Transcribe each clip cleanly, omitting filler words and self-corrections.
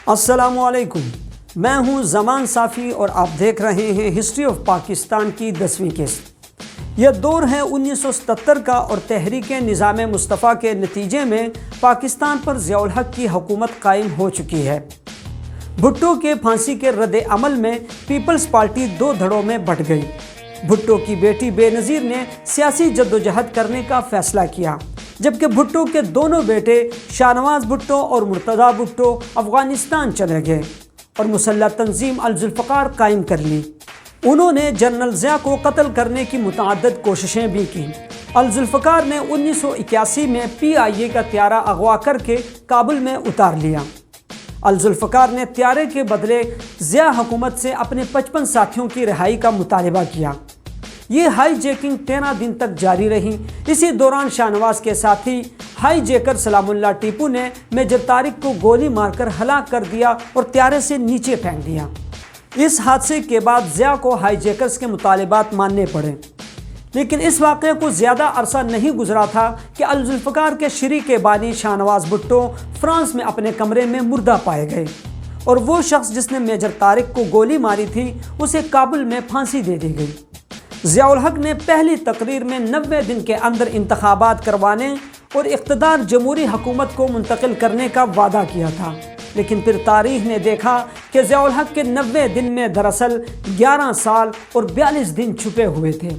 السلام علیکم، میں ہوں زمان صافی اور آپ دیکھ رہے ہیں ہسٹری آف پاکستان کی 10ویں قسط۔ یہ دور ہے 1977 کا اور تحریک نظام مصطفیٰ کے نتیجے میں پاکستان پر ضیاء الحق کی حکومت قائم ہو چکی ہے۔ بھٹو کے پھانسی کے رد عمل میں پیپلز پارٹی دو دھڑوں میں بٹ گئی۔ بھٹو کی بیٹی بے نظیر نے سیاسی جدوجہد کرنے کا فیصلہ کیا، جبکہ بھٹو کے دونوں بیٹے شاہنواز بھٹو اور مرتضیٰ بھٹو افغانستان چلے گئے اور مسلح تنظیم الذوالفقار قائم کر لی۔ انہوں نے جنرل ضیاء کو قتل کرنے کی متعدد کوششیں بھی کیں۔ الذوالفقار نے 1981 میں PIA کا طیارہ اغوا کر کے کابل میں اتار لیا۔ الذوالفقار نے طیارے کے بدلے ضیاء حکومت سے اپنے 55 ساتھیوں کی رہائی کا مطالبہ کیا۔ یہ ہائی جیکنگ 13 دن تک جاری رہی۔ اسی دوران شاہنواز کے ساتھی ہائی جیکر سلام اللہ ٹیپو نے میجر طارق کو گولی مار کر ہلاک کر دیا اور طیارے سے نیچے پھینک دیا۔ اس حادثے کے بعد ضیاء کو ہائی جیکرز کے مطالبات ماننے پڑے، لیکن اس واقعے کو زیادہ عرصہ نہیں گزرا تھا کہ الذوالفقار کے شریک بانی شاہنواز بھٹو فرانس میں اپنے کمرے میں مردہ پائے گئے اور وہ شخص جس نے میجر طارق کو گولی ماری تھی اسے کابل میں پھانسی دے دی گئی۔ ضیاء الحق نے پہلی تقریر میں 90 دن کے اندر انتخابات کروانے اور اقتدار جمہوری حکومت کو منتقل کرنے کا وعدہ کیا تھا، لیکن پھر تاریخ نے دیکھا کہ ضیاء الحق کے 90 دن میں دراصل 11 سال اور 42 دن چھپے ہوئے تھے۔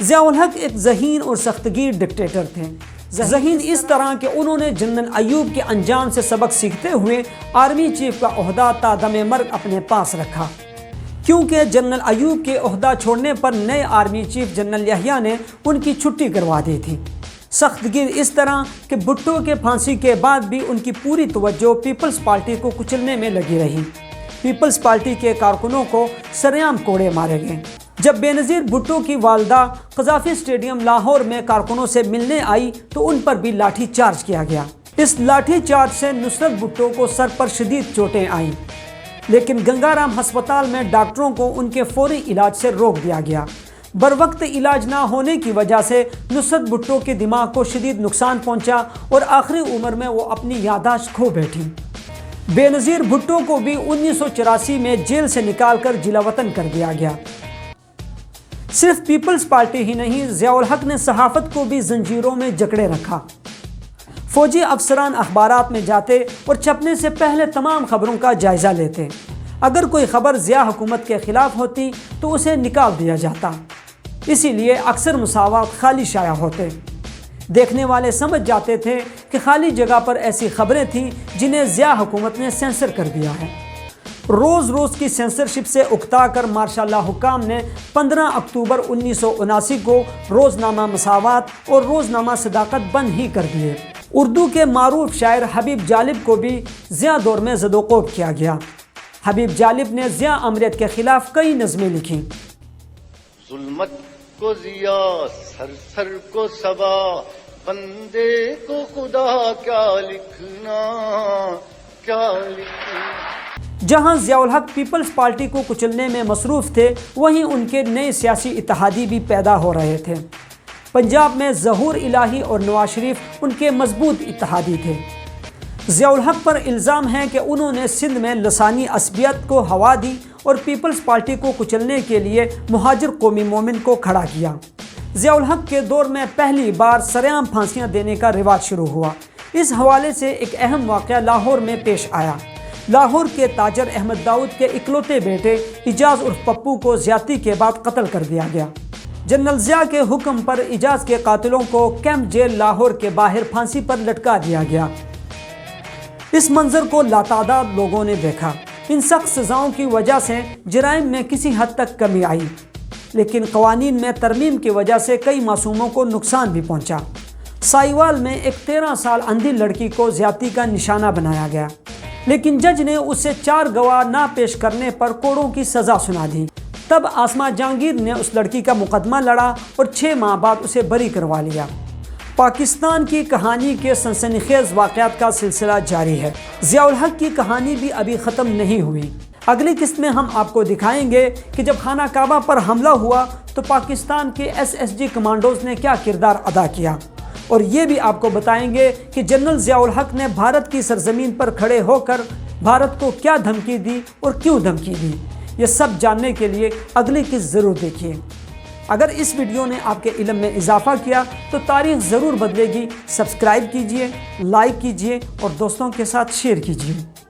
ضیاء الحق ایک ذہین اور سختگیر ڈکٹیٹر تھے۔ ذہین اس طرح کہ انہوں نے جنرل ایوب کے انجام سے سبق سیکھتے ہوئے آرمی چیف کا عہدہ تا دم مرگ اپنے پاس رکھا، کیونکہ جنرل ایوب کے عہدہ چھوڑنے پر نئے آرمی چیف جنرل یحییٰ نے ان کی چھٹی کروا دی تھی۔ سختگیر اس طرح کہ بھٹو کے پھانسی کے بعد بھی ان کی پوری توجہ پیپلز پارٹی کو کچلنے میں لگی رہی۔ پیپلز پارٹی کے کارکنوں کو سرعام کوڑے مارے گئے۔ جب بے نظیر بھٹو کی والدہ قذافی اسٹیڈیم لاہور میں کارکنوں سے ملنے آئی تو ان پر بھی لاٹھی چارج کیا گیا۔ اس لاٹھی چارج سے نصرت بھٹو کو سر پر شدید چوٹیں آئیں، لیکن گنگارام ہسپتال میں ڈاکٹروں کو ان کے فوری علاج سے روک دیا گیا۔ بروقت علاج نہ ہونے کی وجہ سے نصرت بھٹو کے دماغ کو شدید نقصان پہنچا اور آخری عمر میں وہ اپنی یادداشت کھو بیٹھی۔ بے نظیر بھٹو کو بھی 1984 میں جیل سے نکال کر جلا وطن کر دیا گیا۔ صرف پیپلز پارٹی ہی نہیں، ضیاء الحق نے صحافت کو بھی زنجیروں میں جکڑے رکھا۔ فوجی افسران اخبارات میں جاتے اور چھپنے سے پہلے تمام خبروں کا جائزہ لیتے۔ اگر کوئی خبر ضیاء حکومت کے خلاف ہوتی تو اسے نکال دیا جاتا، اسی لیے اکثر مساوات خالی شائع ہوتے۔ دیکھنے والے سمجھ جاتے تھے کہ خالی جگہ پر ایسی خبریں تھیں جنہیں ضیاء حکومت نے سینسر کر دیا ہے۔ روز روز کی سینسرشپ سے اکتا کر ماشاء اللہ حکام نے 15 اکتوبر 1979 کو روزنامہ مساوات اور روزنامہ صداقت بند ہی کر دیے۔ اردو کے معروف شاعر حبیب جالب کو بھی ضیاء دور میں زدوقوب کیا گیا۔ حبیب جالب نے ضیاء امریت کے خلاف کئی نظمیں لکھیں۔ ظلمت کو ضیاء، سر سر کو صبا، بندے کو خدا، کیا لکھنا کیا لکھنا۔ جہاں ضیاء الحق پیپلز پارٹی کو کچلنے میں مصروف تھے، وہیں ان کے نئے سیاسی اتحادی بھی پیدا ہو رہے تھے۔ پنجاب میں ظہور الہی اور نواز شریف ان کے مضبوط اتحادی تھے۔ ضیاء الحق پر الزام ہے کہ انہوں نے سندھ میں لسانی عصبیت کو ہوا دی اور پیپلز پارٹی کو کچلنے کے لیے مہاجر قومی مومن کو کھڑا کیا۔ ضیاء الحق کے دور میں پہلی بار سرعام پھانسیاں دینے کا رواج شروع ہوا۔ اس حوالے سے ایک اہم واقعہ لاہور میں پیش آیا۔ لاہور کے تاجر احمد داؤد کے اکلوتے بیٹے اعجاز عرف پپو کو زیادتی کے بعد قتل کر دیا گیا۔ جنرل ضیاء کے حکم پر اعجاز کے قاتلوں کو کیمپ جیل لاہور کے باہر پھانسی پر لٹکا دیا گیا۔ اس منظر کو لاتعداد لوگوں نے دیکھا۔ ان سخت سزاؤں کی وجہ سے جرائم میں کسی حد تک کمی آئی، لیکن قوانین میں ترمیم کی وجہ سے کئی معصوموں کو نقصان بھی پہنچا۔ سائیوال میں ایک 13 سال اندھی لڑکی کو زیادتی کا نشانہ بنایا گیا، لیکن جج نے اسے 4 گواہ نہ پیش کرنے پر کوڑوں کی سزا سنا دی۔ تب آسما جہانگیر نے اس لڑکی کا مقدمہ لڑا اور 6 ماہ بعد اسے بری کروا لیا۔ پاکستان کی کہانی کے سنسنی خیز واقعات کا سلسلہ جاری ہے۔ ضیاء الحق کی کہانی بھی ابھی ختم نہیں ہوئی۔ اگلی قسط میں ہم آپ کو دکھائیں گے کہ جب خانہ کعبہ پر حملہ ہوا تو پاکستان کے SSG کمانڈوز نے کیا کردار ادا کیا۔ اور یہ بھی آپ کو بتائیں گے کہ جنرل ضیاء الحق نے بھارت کی سرزمین پر کھڑے ہو کر بھارت کو کیا دھمکی دی اور کیوں دھمکی دی۔ یہ سب جاننے کے لیے اگلی قسط ضرور دیکھیے۔ اگر اس ویڈیو نے آپ کے علم میں اضافہ کیا تو تاریخ ضرور بدلے گی۔ سبسکرائب کیجئے، لائک کیجئے اور دوستوں کے ساتھ شیئر کیجئے۔